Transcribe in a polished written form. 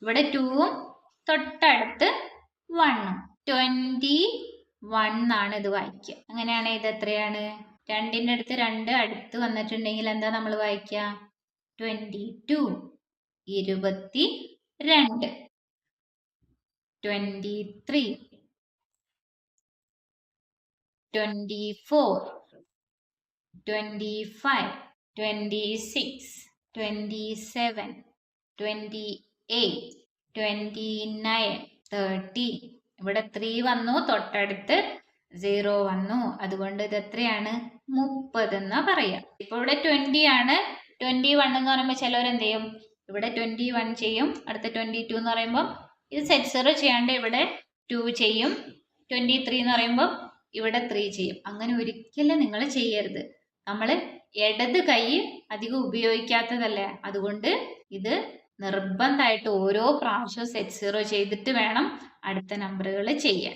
ഇവിടെ 2ഉം തൊട്ടടുത്ത് 1ഉം 21 ആണ് ഇത് വായിക്കുക. അങ്ങനെയാണ് ഇത് എത്രയാണ്? 2ന്റെ അടുത്ത് 2 അടുത്ത് വന്നിട്ടുണ്ടെങ്കിൽ എന്താ നമ്മൾ വായിക്കുക? 22. 22, 23, 24, 25, 26, 27, 28, 29, 30. ഇവിടെ 3 വന്നു, തൊട്ടടുത്ത് 0 വന്നു. അതുകൊണ്ട് ഇത് എത്രയാണ്? 30 എന്നാ പറയാം. ഇപ്പൊ ഇവിടെ 20 ആണ്. 21 എന്ന് പറയുമ്പോൾ ചിലവർ എന്ത് ചെയ്യും? ഇവിടെ 21 ചെയ്യും. അടുത്ത 22 എന്ന് പറയുമ്പോൾ ഇത് സെറ്റ് 0 ചെയ്യാണ്ട് ഇവിടെ 2 ചെയ്യും. 23 എന്ന് പറയുമ്പോൾ ഇവിടെ 3 ചെയ്യും. അങ്ങനെ ഒരിക്കലും നിങ്ങൾ ചെയ്യരുത്. നമ്മൾ ഇടത് കൈ അധികം ഉപയോഗിക്കാത്തതല്ലേ, അതുകൊണ്ട് ഇത് നിർബന്ധമായിട്ട് ഓരോ പ്രാവശ്യവും സെറ്റ് 0 ചെയ്തിട്ട് വേണം അടുത്ത നമ്പറുകൾ ചെയ്യാൻ.